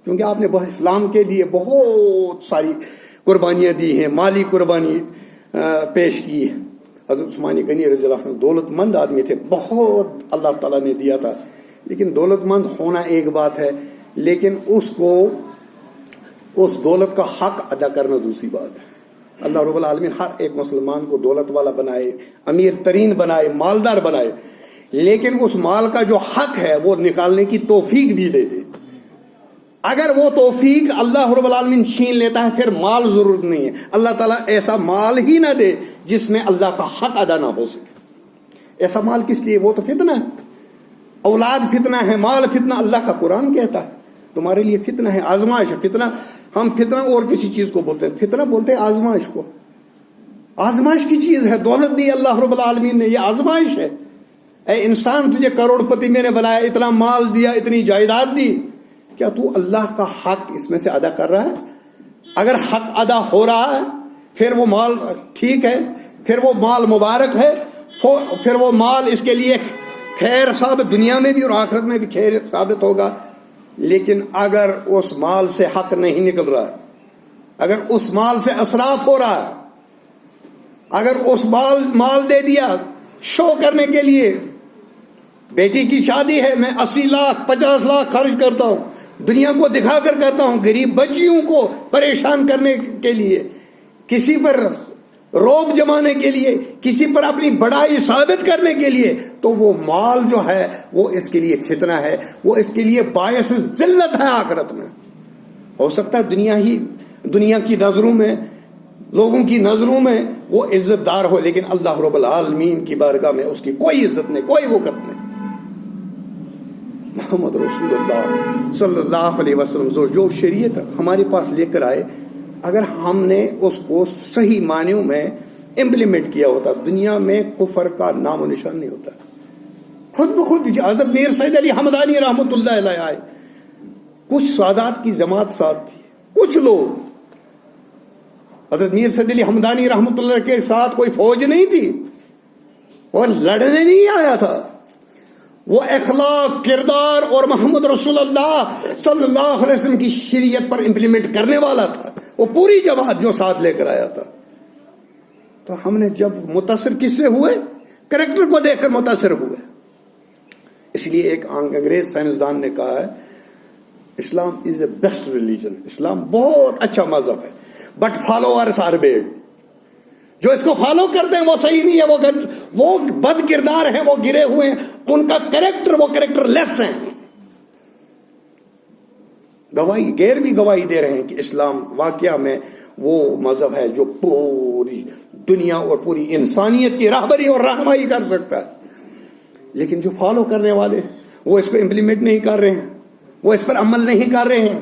کیونکہ آپ نے اسلام کے لیے بہت ساری قربانیاں دی ہیں، مالی قربانی پیش کی ہے۔ حضرت عثمان غنی رضی اللہ عنہ دولت مند آدمی تھے، بہت اللہ تعالیٰ نے دیا تھا، لیکن دولت مند ہونا ایک بات ہے، لیکن اس کو اس دولت کا حق ادا کرنا دوسری بات ہے۔ اللہ رب العالمین ہر ایک مسلمان کو دولت والا بنائے، امیر ترین بنائے، مالدار بنائے، لیکن اس مال کا جو حق ہے وہ نکالنے کی توفیق بھی دے دے۔ اگر وہ توفیق اللہ رب العالمین چھین لیتا ہے پھر مال ضرورت نہیں ہے، اللہ تعالیٰ ایسا مال ہی نہ دے جس میں اللہ کا حق ادا نہ ہو سکے۔ ایسا مال کس لیے؟ وہ تو فتنہ ہے، اولاد فتنہ ہے، مال فتنہ۔ اللہ کا قرآن کہتا ہے تمہارے لیے فتنہ ہے، آزمائش ہے۔ فتنہ ہم فتنہ اور کسی چیز کو بولتے ہیں، فتنہ بولتے ہیں آزمائش کو۔ آزمائش کی چیز ہے، دولت دی اللہ رب العالمین نے، یہ آزمائش ہے۔ اے انسان، تجھے کروڑ پتی میں نے بنایا، اتنا مال دیا، اتنی جائیداد دی، کیا تو اللہ کا حق اس میں سے ادا کر رہا ہے؟ اگر حق ادا ہو رہا ہے پھر وہ مال ٹھیک ہے، پھر وہ مال مبارک ہے، پھر وہ مال اس کے لیے خیر ثابت، دنیا میں بھی اور آخرت میں بھی خیر ثابت ہوگا۔ لیکن اگر اس مال سے حق نہیں نکل رہا ہے، اگر اس مال سے اسراف ہو رہا ہے، اگر اس مال دے دیا شو کرنے کے لیے، بیٹی کی شادی ہے میں 80 لاکھ 50 لاکھ خرچ کرتا ہوں، دنیا کو دکھا کر کرتا ہوں، غریب بچیوں کو پریشان کرنے کے لیے، کسی پر روب جمانے کے لیے، کسی پر اپنی بڑائی ثابت کرنے کے لیے، تو وہ مال جو ہے وہ اس کے لیے فتنہ ہے، وہ اس کے لیے باعث ذلت ہے آخرت میں۔ ہو سکتا ہے دنیا کی نظروں میں، لوگوں کی نظروں میں وہ عزت دار ہو، لیکن اللہ رب العالمین کی بارگاہ میں اس کی کوئی عزت نہیں، کوئی وقت نہیں۔ محمد رسول اللہ صلی اللہ علیہ وسلم جو شریعت ہمارے پاس لے کر آئے، اگر ہم نے اس کو صحیح معنیوں میں امپلیمنٹ کیا ہوتا، دنیا میں کفر کا نام و نشان نہیں ہوتا۔ خود بخود حضرت میر سید علی حمدانی رحمۃ اللہ علیہ آئے، کچھ سادات کی جماعت ساتھ تھی، کچھ لوگ، حضرت میر سید علی حمدانی رحمۃ اللہ کے ساتھ کوئی فوج نہیں تھی، وہ لڑنے نہیں آیا تھا، وہ اخلاق، کردار اور محمد رسول اللہ صلی اللہ علیہ وسلم کی شریعت پر امپلیمنٹ کرنے والا تھا، وہ پوری جماعت جو ساتھ لے کر آیا تھا۔ تو ہم نے جب متاثر کس سے ہوئے؟ کریکٹر کو دیکھ کر متاثر ہوئے۔ اس لیے ایک انگریز سائنسدان نے کہا ہے اسلام از اے بیسٹ ریلیجن، اسلام بہت اچھا مذہب ہے، بٹ فالوورز آر بیڈ۔ جو اس کو فالو کرتے ہیں وہ صحیح نہیں ہے، وہ بد کردار ہیں، وہ گرے ہوئے ہیں، ان کا کریکٹر وہ کریکٹر لیس ہیں۔ گواہی غیر بھی گواہی دے رہے ہیں کہ اسلام واقعہ میں وہ مذہب ہے جو پوری دنیا اور پوری انسانیت کی راہبری اور رہنمائی کر سکتا ہے، لیکن جو فالو کرنے والے وہ اس کو امپلیمنٹ نہیں کر رہے ہیں، وہ اس پر عمل نہیں کر رہے ہیں،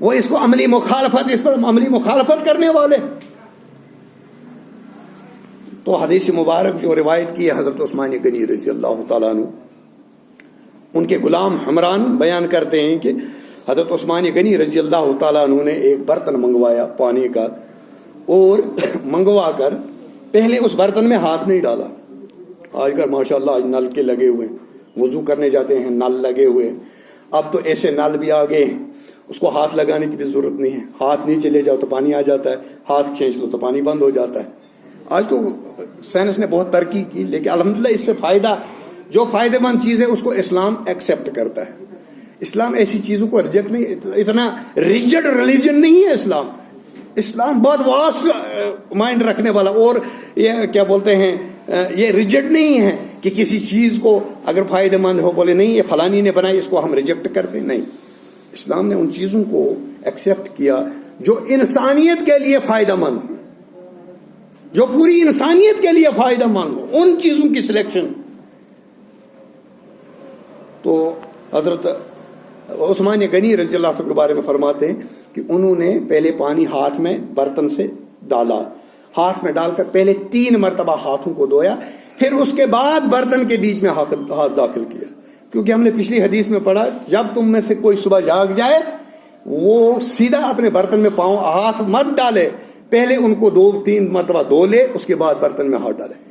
وہ اس کو اس پر عملی مخالفت کرنے والے۔ تو حدیث مبارک جو روایت کی ہے حضرت عثمان غنی رضی اللہ تعالیٰ عنہ، ان کے غلام حمران بیان کرتے ہیں کہ حضرت عثمان غنی رضی اللہ تعالیٰ عنہ نے ایک برتن منگوایا پانی کا، اور منگوا کر پہلے اس برتن میں ہاتھ نہیں ڈالا۔ آج کل ماشاءاللہ آج نل کے لگے ہوئے ہیں، وضو کرنے جاتے ہیں نل لگے ہوئے ہیں، اب تو ایسے نل بھی آ گئے ہیں اس کو ہاتھ لگانے کی بھی ضرورت نہیں ہے، ہاتھ نیچے لے جاؤ تو پانی آ جاتا ہے، ہاتھ کھینچ لو تو پانی بند ہو جاتا ہے۔ آج تو سائنس نے بہت ترقی کی، لیکن الحمدللہ اس سے فائدہ، جو فائدہ مند چیز ہے اس کو اسلام ایکسیپٹ کرتا ہے۔ اسلام ایسی چیزوں کو ریجیکٹ نہیں، اتنا ریجڈ ریلیجن نہیں ہے اسلام۔ اسلام بہت واسٹ مائنڈ رکھنے والا، اور یہ کیا بولتے ہیں، یہ ریجڈ نہیں ہے کہ کسی چیز کو اگر فائدہ مند ہو بولے نہیں یہ فلانی نے بنائی اس کو ہم ریجیکٹ کرتے، نہیں۔ اسلام نے ان چیزوں کو ایکسیپٹ کیا جو انسانیت کے لیے فائدہ مند ہو، جو پوری انسانیت کے لیے فائدہ مند ہو، ان چیزوں کی سلیکشن۔ تو حضرت عثمان غنی رضی اللہ عنہ کے بارے میں فرماتے ہیں کہ انہوں نے پہلے پانی ہاتھ میں برتن سے ڈالا، ہاتھ میں ڈال کر پہلے 3 مرتبہ ہاتھوں کو دھویا، پھر اس کے بعد برتن کے بیچ میں ہاتھ داخل کیا، کیونکہ ہم نے پچھلی حدیث میں پڑھا جب تم میں سے کوئی صبح جاگ جائے وہ سیدھا اپنے برتن میں پاؤں ہاتھ مت ڈالے، پہلے ان کو 2-3 مرتبہ دھو لے، اس کے بعد برتن میں ہاتھ ڈالے۔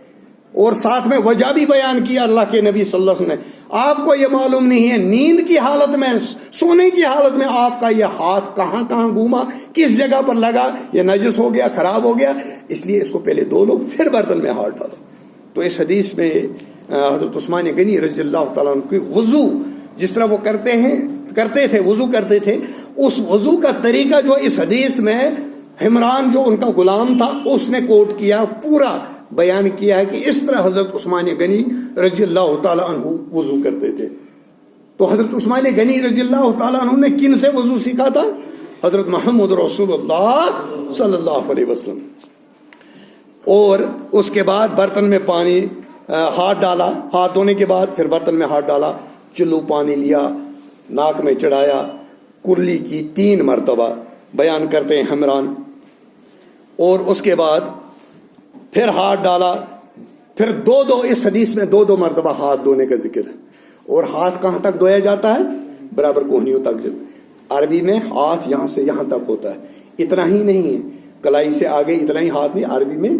اور ساتھ میں وجہ بھی بیان کیا اللہ کے نبی صلی اللہ علیہ وسلم نے. آپ کو یہ معلوم نہیں ہے نیند کی حالت میں، سونے کی حالت میں آپ کا یہ ہاتھ کہاں کہاں گھوما، کس جگہ پر لگا، یہ نجس ہو گیا، خراب ہو گیا، اس لیے اس کو پہلے دھو لو پھر برتن میں ہاتھ ڈالو. تو اس حدیث میں حضرت عثمان غنی رضی اللہ تعالیٰ عنہ کی وضو جس طرح وہ کرتے تھے وضو کرتے تھے، اس وضو کا طریقہ جو اس حدیث میں حمران جو ان کا غلام تھا اس نے کوٹ کیا، پورا بیان کیا ہے کہ اس طرح حضرت عثمان غنی رضی اللہ تعالیٰ عنہ وضو کرتے تھے. تو حضرت عثمان غنی رضی اللہ تعالیٰ عنہ نے کن سے وضو سیکھا تھا؟ حضرت محمد رسول اللہ صلی اللہ علیہ وسلم. اور اس کے بعد برتن میں پانی ہاتھ ڈالا، ہاتھ دھونے کے بعد پھر برتن میں ہاتھ ڈالا، چلو پانی لیا، ناک میں چڑھایا، کرلی کی 3 مرتبہ بیان کرتے ہیں حمران. اور اس کے بعد پھر ہاتھ ڈالا، پھر دو اس حدیث میں 2 مرتبہ ہاتھ دھونے کا ذکر ہے. اور ہاتھ کہاں تک دھویا جاتا ہے؟ برابر کوہنیوں تک. عربی میں ہاتھ یہاں سے یہاں تک ہوتا ہے، اتنا ہی نہیں ہے، کلائی سے آگے اتنا ہی ہاتھ نہیں، عربی میں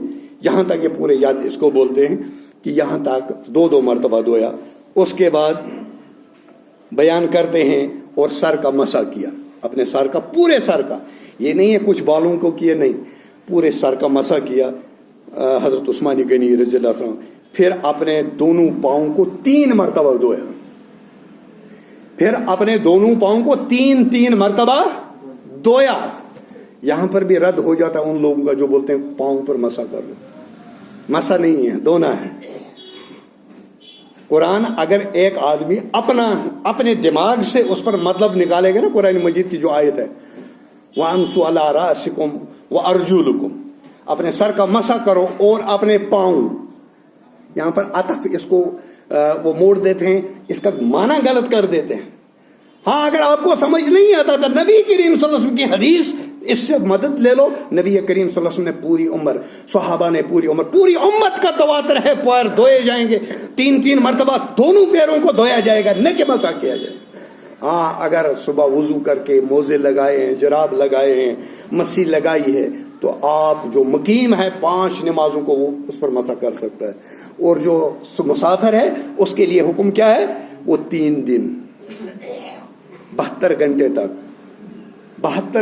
یہاں تک، یہ پورے یاد اس کو بولتے ہیں کہ یہاں تک 2 مرتبہ دھویا. اس کے بعد بیان کرتے ہیں اور سر کا مسح کیا، اپنے سر کا، پورے سر کا، یہ نہیں ہے کچھ بالوں کو کیا، نہیں، پورے سر کا مسح کیا حضرت عثمان غنی رضی اللہ عنہ. پھر اپنے دونوں پاؤں کو 3 مرتبہ دھویا، پھر اپنے دونوں پاؤں کو 3 مرتبہ دھویا. یہاں پر بھی رد ہو جاتا ہے ان لوگوں کا جو بولتے ہیں پاؤں پر مسح کر لو. مسح نہیں ہے، دھونا ہے. قرآن اگر ایک آدمی اپنے دماغ سے اس پر مطلب نکالے گا نا، قرآن مجید کی جو آیت ہے وَأَمْسُوا عَلَىٰ رَأْسِكُمْ وَأَرْجُلِكُمْ، اپنے سر کا مسح کرو اور اپنے پاؤں، یہاں پر عطف اس کو وہ موڑ دیتے ہیں، اس کا معنی غلط کر دیتے ہیں. ہاں اگر آپ کو سمجھ نہیں آتا تھا نبی کریم صلی اللہ علیہ وسلم کی حدیث، اس سے مدد لے لو. نبی کریم صلی اللہ علیہ وسلم نے پوری عمر، صحابہ نے پوری عمر، پوری امت کا تواتر ہے، پیر دھوئے جائیں گے 3 مرتبہ، دونوں پیروں کو دھویا جائے گا، نہ کہ مسح کیا جائے. ہاں اگر صبح وضو کر کے موزے لگائے ہیں، جراب لگائے ہیں، مسی لگائی ہے، تو آپ جو مقیم ہے 5 نمازوں کو وہ اس پر مسح کر سکتا ہے. اور جو مسافر ہے اس کے لیے حکم کیا ہے؟ وہ 3 دن 72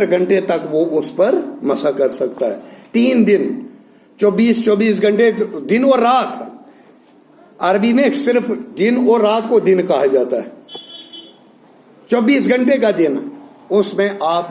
گھنٹے تک وہ اس پر مسح کر سکتا ہے. 3 دن 24 گھنٹے، دن اور رات. عربی میں صرف دن اور رات کو دن کہا جاتا ہے. 24 گھنٹے کا دن، اس میں آپ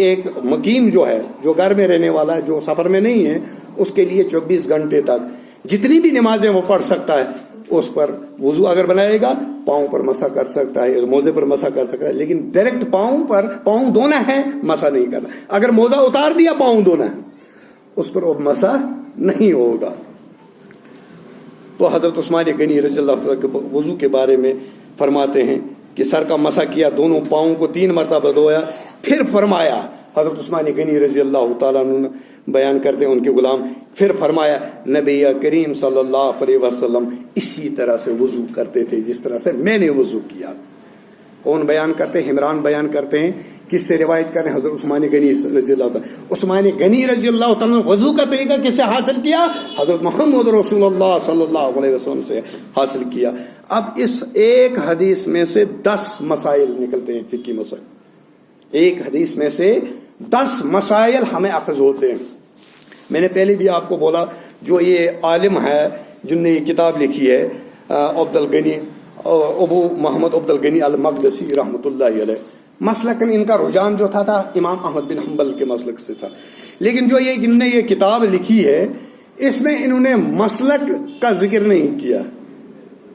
ایک مقیم جو ہے، جو گھر میں رہنے والا ہے، جو سفر میں نہیں ہے، اس کے لیے 24 گھنٹے تک جتنی بھی نمازیں وہ پڑھ سکتا ہے. اس پر وضو اگر بنائے گا پاؤں پر مسح کر سکتا ہے، موزے پر مسح کر سکتا ہے، لیکن ڈائریکٹ پاؤں دھونا ہے، مسح نہیں کرنا. اگر موزہ اتار دیا پاؤں دھونا ہے، اس پر وہ مسح نہیں ہوگا. تو حضرت عثمان غنی رضی اللہ تعالیٰ کے وضو کے بارے میں فرماتے ہیں کہ سر کا مسح کیا، دونوں پاؤں کو 3 مرتبہ دھویا. پھر فرمایا، حضرت عثمان غنی رضی اللہ تعالیٰ عنہ بیان کرتے ہیں ان کے غلام، پھر فرمایا نبی کریم صلی اللہ علیہ وسلم اسی طرح سے وضو کرتے تھے جس طرح سے میں نے وضو کیا. کون بیان کرتے ہیں؟ حمران بیان کرتے ہیں. کس سے روایت کر رہے ہیں؟ حضرت عثمان غنی رضی اللہ تعالیٰ. عثمان غنی رضی اللہ تعالیٰ وضو کا طریقہ کس سے حاصل کیا؟ حضرت محمد رسول اللہ صلی اللہ علیہ وسلم سے حاصل کیا. اب اس ایک حدیث میں سے 10 مسائل نکلتے ہیں، فقہی مسائل. ایک حدیث میں سے 10 مسائل ہمیں اخذ ہوتے ہیں. میں نے پہلے بھی آپ کو بولا، جو یہ عالم ہے جن نے یہ کتاب لکھی ہے، ابو محمد عبد الغنی المقدسی رحمۃ اللہ علیہ، مسلکن ان کا رجحان جو تھا امام احمد بن حنبل کے مسلک سے تھا. لیکن جو ان نے یہ کتاب لکھی ہے اس میں انہوں نے مسلک کا ذکر نہیں کیا.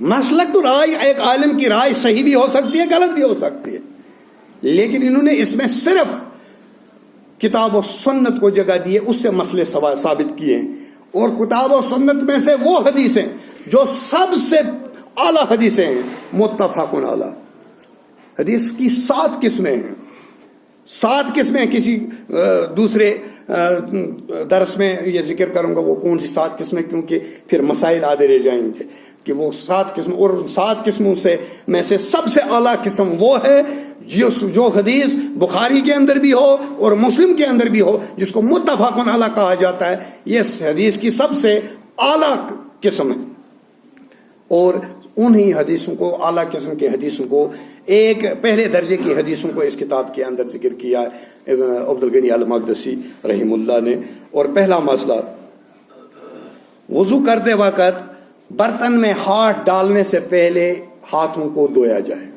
مسلک تو رائے، ایک عالم کی رائے صحیح بھی ہو سکتی ہے، غلط بھی ہو سکتی ہے، لیکن انہوں نے اس میں صرف کتاب و سنت کو جگہ دی ہے، اس سے مسئلے ثابت کیے ہیں. اور کتاب و سنت میں سے وہ حدیثیں جو سب سے اعلیٰ حدیثیں ہیں، متفق علیہ. حدیث کی 7 قسمیں ہیں، 7 قسمیں. کسی دوسرے درس میں یہ ذکر کروں گا وہ کون سی 7 قسمیں، کیونکہ پھر مسائل آدھے رہ جائیں گے کہ وہ 7 قسم. اور 7 قسموں میں سے سب سے اعلیٰ قسم وہ ہے جو حدیث بخاری کے اندر بھی ہو اور مسلم کے اندر بھی ہو، جس کو متفق علیہ کہا جاتا ہے. یہ حدیث کی سب سے اعلیٰ قسم ہے. اور انہی حدیثوں کو, اعلیٰ قسم کی حدیثوں کو, ایک پہلے درجے کی حدیثوں کو اس کتاب کے اندر ذکر کیا ہے عبدالغنی المقدسی رحم اللہ نے. اور پہلا مسئلہ, وضو کرتے وقت برتن میں ہاتھ ڈالنے سے پہلے ہاتھوں کو دھویا جائے,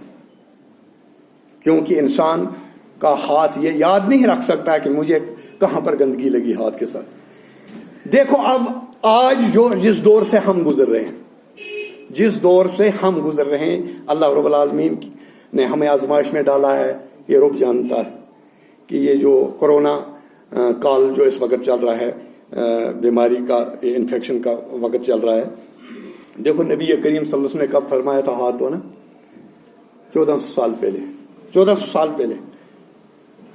کیونکہ انسان کا ہاتھ یہ یاد نہیں رکھ سکتا کہ مجھے کہاں پر گندگی لگی ہاتھ کے ساتھ. دیکھو اب آج جس دور سے ہم گزر رہے ہیں, اللہ رب العالمین نے ہمیں آزمائش میں ڈالا ہے. یہ رب جانتا ہے کہ یہ جو کرونا کال جو اس وقت چل رہا ہے, بیماری کا, انفیکشن کا وقت چل رہا ہے. دیکھو نبی کریم صلی اللہ علیہ وسلم نے کب فرمایا تھا ہاتھ دھونا؟ 1400 سال پہلے. 1400 سال پہلے.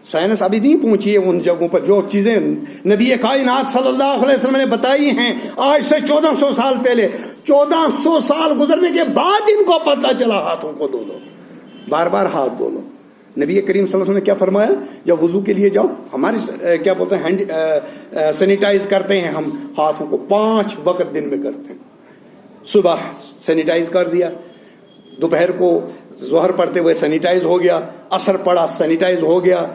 سائنس ابھی نہیں پہنچی ہے ان جگہوں پر جو چیزیں نبی کائنات صلی اللہ علیہ وسلم نے بتائی ہیں آج سے 1400 سال پہلے. 1400 سال گزرنے کے بعد ان کو پتہ چلا ہاتھوں کو دھو لو, بار بار ہاتھ دھو لو. نبی کریم صلی اللہ علیہ وسلم نے کیا فرمایا؟ جب وضو کے لیے جاؤ, ہمارے کیا بولتے ہیں سینیٹائز کرتے ہیں ہم ہاتھوں کو 5 وقت دن میں کرتے ہیں. صبح سینیٹائز کر دیا, دوپہر کو ظہر پڑھتے ہوئے سینیٹائز ہو گیا, عصر پڑھا سینیٹائز ہو گیا,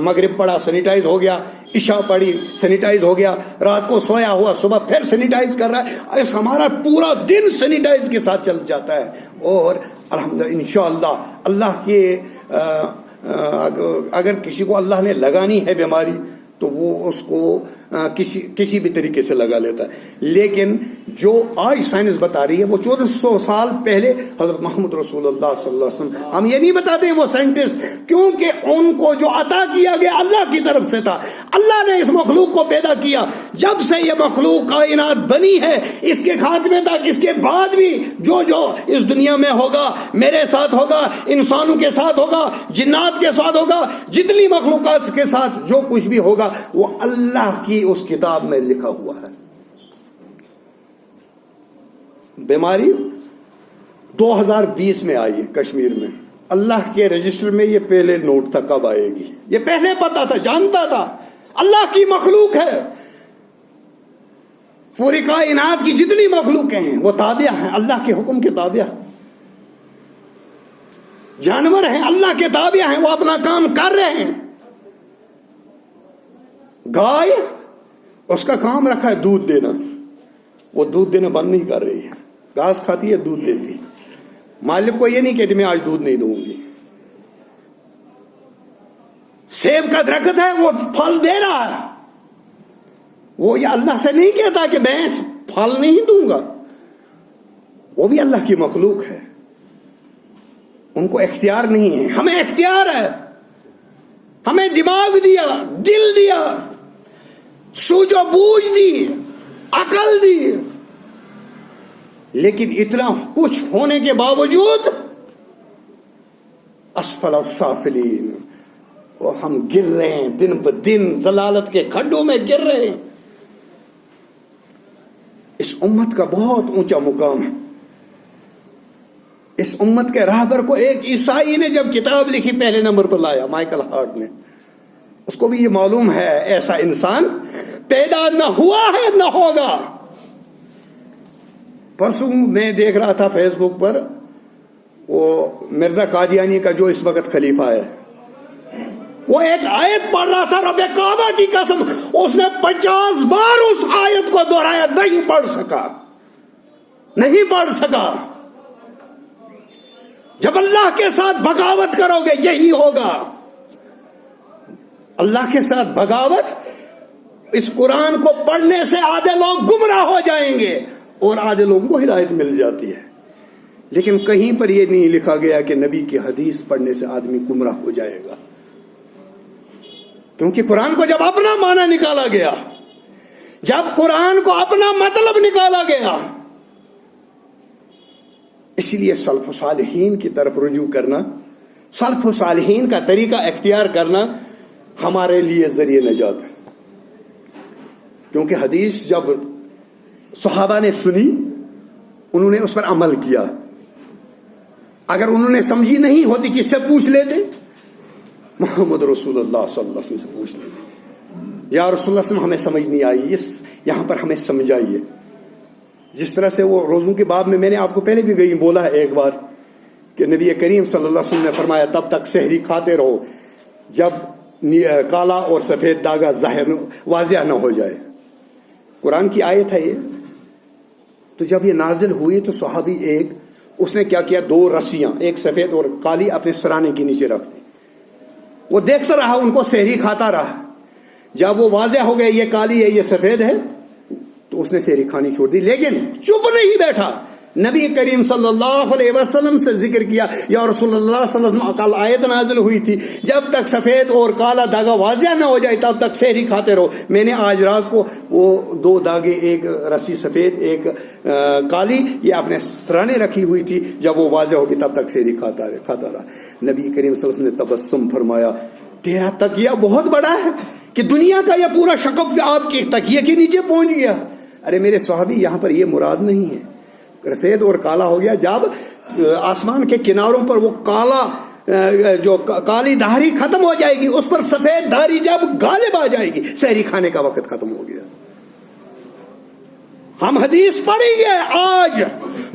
مغرب پڑھا سینیٹائز ہو گیا, عشاء پڑھی سینیٹائز ہو گیا, رات کو سویا ہوا صبح پھر سینیٹائز کر رہا ہے. ہمارا پورا دن سینیٹائز کے ساتھ چل جاتا ہے. اور الحمدللہ انشاءاللہ اللہ کے اگر کسی کو اللہ نے لگانی ہے بیماری تو وہ اس کو کسی بھی طریقے سے لگا لیتا ہے. لیکن جو آج سائنس بتا رہی ہے وہ 1400 سال پہلے حضرت محمد رسول اللہ صلی اللہ علیہ وسلم, ہم یہ نہیں بتاتے وہ سائنٹسٹ, کیونکہ ان کو جو عطا کیا گیا اللہ کی طرف سے تھا. اللہ نے اس مخلوق کو پیدا کیا. جب سے یہ مخلوق کائنات بنی ہے اس کے خاتمے تک, اس کے بعد بھی جو اس دنیا میں ہوگا, میرے ساتھ ہوگا, انسانوں کے ساتھ ہوگا, جنات کے ساتھ ہوگا, جتنی مخلوقات کے ساتھ جو کچھ بھی ہوگا وہ اللہ کی اس کتاب میں لکھا ہوا ہے. بیماری 2020 میں آئی ہے کشمیر میں. اللہ کے رجسٹر میں یہ پہلے نوٹ تھا کب آئے گی, یہ پہلے پتا تھا, جانتا تھا. اللہ کی مخلوق ہے, پوری کائنات کی جتنی مخلوقیں ہیں وہ تابع ہیں, اللہ کے حکم کے تابع. جانور ہیں اللہ کے تابع ہیں, وہ اپنا کام کر رہے ہیں. گائے اس کا کام رکھا ہے دودھ دینا, وہ دودھ دینا بند نہیں کر رہی ہے, گھاس کھاتی ہے دودھ دیتی. مالک کو یہ نہیں کہتی میں آج دودھ نہیں دوں گی. سیب کا درخت ہے وہ پھل دے رہا ہے, وہ یہ اللہ سے نہیں کہتا کہ میں پھل نہیں دوں گا. وہ بھی اللہ کی مخلوق ہے, ان کو اختیار نہیں ہے, ہمیں اختیار ہے. ہمیں دماغ دیا, دل دیا, سوجھ و بوجھ دی, عقل دی, لیکن اتنا کچھ ہونے کے باوجود اسفل السافلین, اور ہم گر رہے ہیں دن بدن, ضلالت کے کھڈوں میں گر رہے ہیں. اس امت کا بہت اونچا مقام ہے. اس امت کے راہبر کو ایک عیسائی نے جب کتاب لکھی پہلے نمبر پر لایا, مائیکل ہارٹ نے. اس کو بھی یہ معلوم ہے ایسا انسان پیدا نہ ہوا ہے نہ ہوگا. پرسوں میں دیکھ رہا تھا فیس بک پر, وہ مرزا قادیانی کا جو اس وقت خلیفہ ہے, وہ ایک آیت پڑھ رہا تھا, رب کعبہ کی قسم اس نے 50 بار اس آیت کو دہرایا, نہیں پڑھ سکا. جب اللہ کے ساتھ بغاوت کرو گے یہی ہوگا. اللہ کے ساتھ بغاوت, اس قرآن کو پڑھنے سے آدھے لوگ گمراہ ہو جائیں گے اور آدھے لوگوں کو ہدایت مل جاتی ہے. لیکن کہیں پر یہ نہیں لکھا گیا کہ نبی کی حدیث پڑھنے سے آدمی گمراہ ہو جائے گا, کیونکہ قرآن کو جب اپنا معنی نکالا گیا, جب قرآن کو اپنا مطلب نکالا گیا, اسی لیے سلف و صالحین کی طرف رجوع کرنا, سلف و صالحین کا طریقہ اختیار کرنا ہمارے لیے ذریعہ نجات ہے. کیونکہ حدیث جب صحابہ نے سنی انہوں نے اس پر عمل کیا. اگر انہوں نے سمجھی نہیں ہوتی کس سے پوچھ لیتے؟ محمد رسول اللہ صلی اللہ علیہ وسلم سے پوچھ لیتے, یا رسول اللہ صلی اللہ علیہ وسلم ہمیں سمجھ نہیں آئی, یہاں پر ہمیں سمجھائیے. جس طرح سے وہ روزوں کے باب میں نے آپ کو پہلے بھی بولا ہے ایک بار کہ نبی کریم صلی اللہ علیہ وسلم نے فرمایا تب تک سحری کھاتے رہو جب کالا اور سفید داغا ظاہر واضح نہ ہو جائے. قرآن کی آیت ہے یہ. تو جب یہ نازل ہوئی تو صحابی اس نے کیا کیا, 2 رسیاں ایک سفید اور کالی اپنے سرانے کے نیچے رکھ دی. وہ دیکھتا رہا ان کو, سحری کھاتا رہا. جب وہ واضح ہو گئے یہ کالی ہے یہ سفید ہے تو اس نے سحری کھانی چھوڑ دی. لیکن چپ نہیں بیٹھا, نبی کریم صلی اللہ علیہ وسلم سے ذکر کیا, یا رسول اللہ صلی اللہ علیہ وسلم کل آیت نازل ہوئی تھی جب تک سفید اور کالا دھاگا واضح نہ ہو جائے تب تک سحری کھاتے رہو. میں نے آج رات کو وہ 2 دھاگے, ایک رسی سفید ایک کالی, یہ اپنے سرانے رکھی ہوئی تھی, جب وہ واضح ہوگی تب تک سحری کھاتا رہا. نبی کریم صلی اللہ علیہ وسلم نے تبسم فرمایا, تیرا تکیہ بہت بڑا ہے کہ دنیا کا یہ پورا شکب آپ کے تکیے کے نیچے پہنچ گیا. ارے میرے صحابی, یہاں پر یہ مراد نہیں ہے سفید اور کالا ہو گیا. جب آسمان کے کناروں پر وہ کالا جو کالی دھاری ختم ہو جائے گی, اس پر سفید دھاری جب غالب آ جائے گی, سحری کھانے کا وقت ختم ہو گیا. ہم حدیث پڑھیں گے آج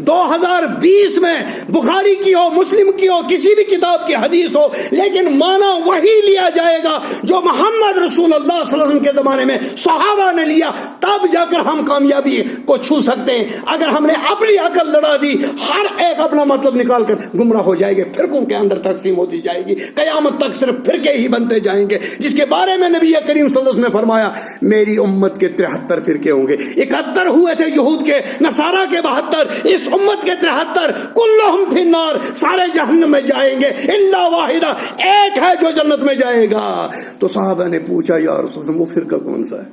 2020 میں, بخاری کی ہو مسلم کی ہو کسی بھی کتاب کی حدیث ہو, لیکن مانا وہی لیا جائے گا جو محمد رسول اللہ صلی اللہ علیہ وسلم کے زمانے میں صحابہ نے لیا, تب جا کر ہم کامیابی کو چھو سکتے ہیں. اگر ہم نے اپنی عقل لڑا دی, ہر ایک اپنا مطلب نکال کر گمراہ ہو جائے گے, فرقوں کے اندر تقسیم ہوتی جائے گی, قیامت تک صرف فرقے ہی بنتے جائیں گے, جس کے بارے میں نبی کریم صلی اللہ علیہ وسلم نے فرمایا میری امت کے 73 فرقے ہوں گے. 71 ہوئے تھے یہود کے, نصارہ کے 72, اس امت کے 73, کلہم فی النار, سارے جہنم میں جائیں گے الا واحدہ, ایک ہے جو جنت میں جائے گا. تو صحابہ نے پوچھا یا رسول اللہ وہ فرقہ کون سا ہے؟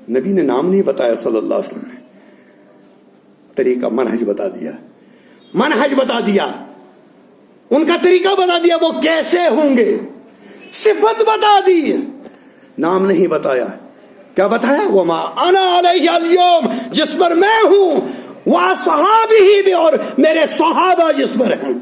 نبی نے نام نہیں بتایا صلی اللہ علیہ وسلم نے, طریقہ منہج بتا دیا, منہج بتا دیا, ان کا طریقہ بتا دیا, وہ کیسے ہوں گے, صفت بتا دی, نام نہیں بتایا. کیا بتایا؟ وما انا علیہ اليوم, جس پر میں ہوں, وصحابی بھی, اور میرے صحابہ جس پر ہیں.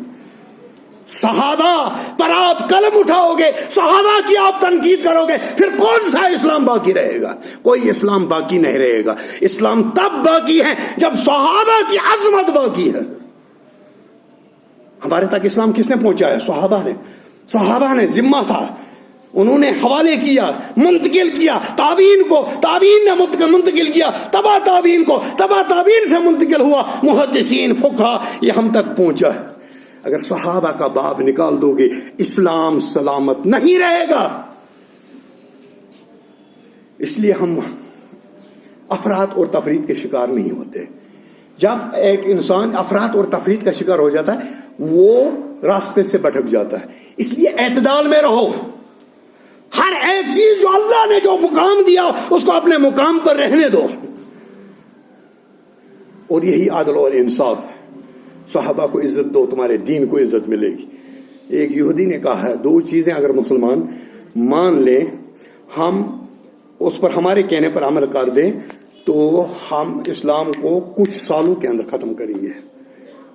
صحابہ پر آپ قلم اٹھاؤ گے, صحابہ کی آپ تنقید کرو گے, پھر کون سا اسلام باقی رہے گا؟ کوئی اسلام باقی نہیں رہے گا. اسلام تب باقی ہے جب صحابہ کی عظمت باقی ہے. ہمارے تک اسلام کس نے پہنچایا؟ صحابہ نے. صحابہ نے ذمہ تھا, انہوں نے حوالے کیا, منتقل کیا تابعین کو, تابعین نے منتقل کیا تبع تابعین کو, تبع تابعین سے منتقل ہوا محدثین فقہا, یہ ہم تک پہنچا ہے. اگر صحابہ کا باب نکال دو گے اسلام سلامت نہیں رہے گا. اس لیے ہم افراط اور تفرید کے شکار نہیں ہوتے. جب ایک انسان افراط اور تفرید کا شکار ہو جاتا ہے وہ راستے سے بھٹک جاتا ہے. اس لیے اعتدال میں رہو. ہر ایک چیز جو اللہ نے جو مقام دیا اس کو اپنے مقام پر رہنے دو, اور یہی عدل اور انصاف ہے. صحابہ کو عزت دو, تمہارے دین کو عزت ملے گی. ایک یہودی نے کہا ہے 2 چیزیں اگر مسلمان مان لیں, ہم اس پر ہمارے کہنے پر عمل کر دیں تو ہم اسلام کو کچھ سالوں کے اندر ختم کریں گے.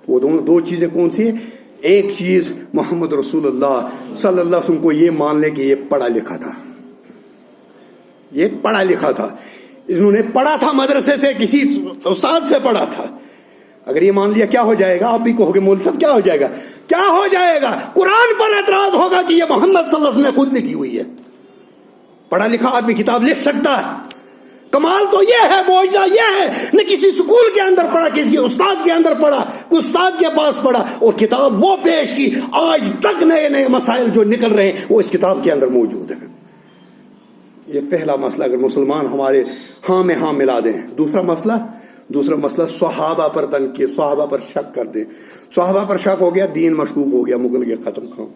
وہ 2 چیزیں کون سی ہیں؟ ایک چیز محمد رسول اللہ صلی اللہ علیہ وسلم کو یہ مان لے کہ یہ پڑھا لکھا تھا, یہ پڑھا لکھا تھا, انہوں نے پڑھا تھا, مدرسے سے کسی استاد سے پڑھا تھا. اگر یہ مان لیا کیا ہو جائے گا؟ آپ بھی کہو گے مول صاحب کیا ہو جائے گا؟ کیا ہو جائے گا؟ قرآن پر اعتراض ہوگا کہ یہ محمد صلی اللہ علیہ وسلم نے خود لکھی ہوئی ہے. پڑھا لکھا آدمی کتاب لکھ سکتا ہے. کمال تو یہ ہے, معجزہ یہ ہے, نہ کسی سکول کے اندر پڑھا, کسی استاد کے اندر پڑھا, کوئی استاد کے پاس پڑھا اور کتاب وہ پیش کی. آج تک نئے نئے مسائل جو نکل رہے ہیں وہ اس کتاب کے اندر موجود ہیں. یہ پہلا مسئلہ, اگر مسلمان ہمارے ہاں میں ہاں ملا دیں. دوسرا مسئلہ صحابہ پر تنقید, صحابہ پر شک کر دیں. صحابہ پر شک ہو گیا, دین مشکوک ہو گیا, مغل گیا, ختم کھاؤ,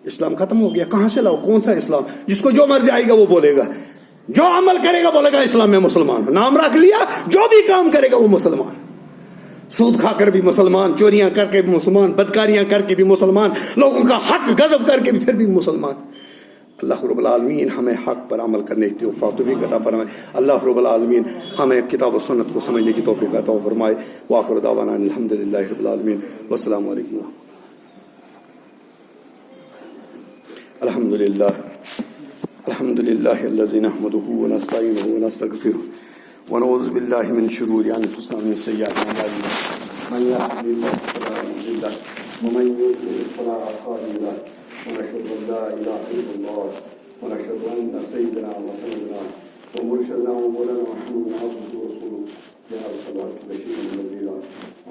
اسلام ختم ہو گیا. کہاں سے لاؤ؟ کون سا اسلام؟ جس کو جو مرضی آئے گا وہ بولے گا, جو عمل کرے گا بولے گا اسلام میں مسلمان. نام رکھ لیا, جو بھی کام کرے گا وہ مسلمان. سود کھا کر بھی مسلمان, چوریاں کر کے بھی مسلمان, بدکاریاں کر کے بھی مسلمان, لوگوں کا حق غصب کر کے بھی پھر بھی مسلمان. اللہ رب العالمین ہمیں حق پر عمل کرنے کی توفیق عطا فرمائے. اللہ رب العالمین ہمیں کتاب و سنت کو سمجھنے کی توفیق عطا فرمائے. وآخر دعوانا الحمدللہ رب العالمین والسلام علیکم. الحمدللہ الذی نحمده ونستعینه ونستغفره ونعوذ بالله من شرور أنفسنا ومن سيئات أعمالنا من يهده الله فلا مضل له ومن يضلل فلا هادي له ونشهد أن لا إله إلا الله ونشهد أن سيدنا وسيدنا ومرشدنا ومولانا محمدا عبده ورسوله يا صلاة بشير نذيرا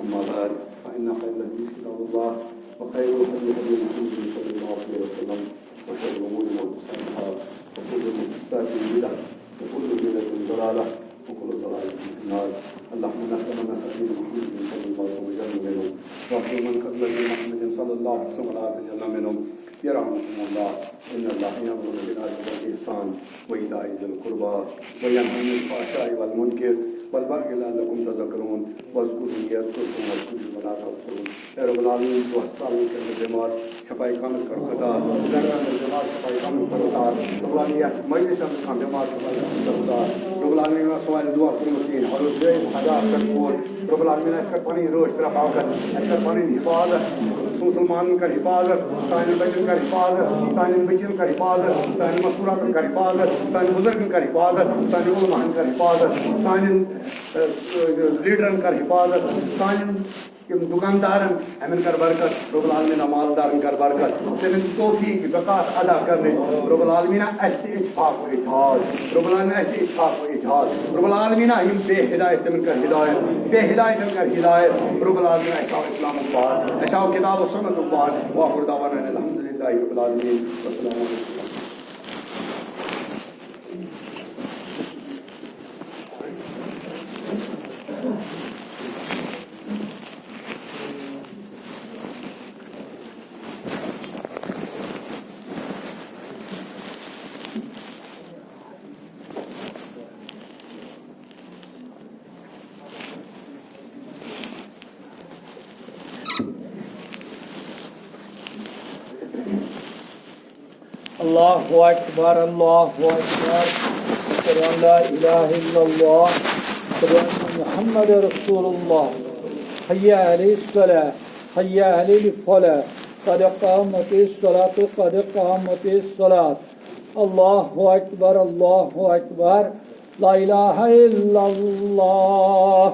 أما بعد فإن خير الحديث كتاب الله وخير الهدي هدي محمد صلى الله عليه وسلم وشر الأمور محدثاتها وكل محدثات بدعة وكل بدعة ضلالة وكل ضلالة في النار. اللهم نسأل من خير محمد صلى الله عليه وسلم منهم واغفر من قبل محمد صلى الله عليه وسلم ولا تجعلنا منهم برحمكم الله. إن الله يأمر بالعدل والإحسان وإيتاء ذي القربى وينهى عن الفحشاء والمنكر والبغي لعلكم تذكرون واذكروا يذكركم واذكروا ولا تذكرون. اے رب العالمین تو ہسپتالوں کے اندر بیمار شفائی کامل کرو خدا گھر میں بیمار شفائی کامل کرو خدا رب العالمین مجلس میں کام بیمار شفائی کامل کرو خدا رب العالمین سوال دعا کرو مسکین اور جے ہزار تک پور رب العالمین اس کا پانی روز طرف آکر اس کا پانی حفاظت مسلمان کا حفاظت سائن بچن کا حفاظت سائن بچن کا حفاظت سائن مسورات کا حفاظت سائن بزرگن کا حفاظت سائن علماء کا حفاظت سائن لیڈرن کا حفاظت سائن دکاندارن امن کر برکت رب العالمین مالدارن کر برکت تمن توفیق زکات ادا کرنے رب العالمین اتفاق و اتحاد رب العالمین اتفاق و اتحاد رب العالمین ہم بے ہدایت تمن کر ہدایت بے ہدایت تمن کر ہدایت رب العالمین اشاء اسلام بعد اشاء کتاب و سنت بعد واخر دعوانا الحمدللہ رب العالمین والسلام علیکم. اللہ اکبر اللہ اکبر اشہد ان لا الہ الا اللہ اشہد ان محمد رسول اللہ حی علی الصلاۃ حی علی الفلاح قد قامت الصلاۃ قد قامت الصلاۃ اللہ اکبر لا الہ الا اللہ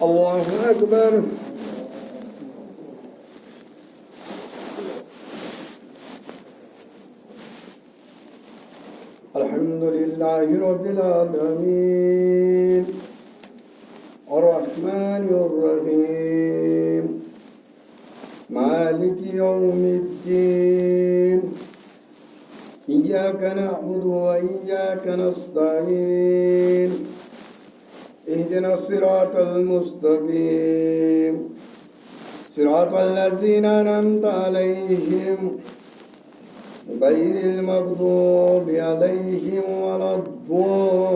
اللہ اکبر. الحمد لله رب العالمين الرحمن الرحيم مالك يوم الدين إياك نعبد وإياك نستعين اهدنا الصراط المستقيم صراط الذين أنعمت عليهم غير المغضوب عليهم ولا الضالين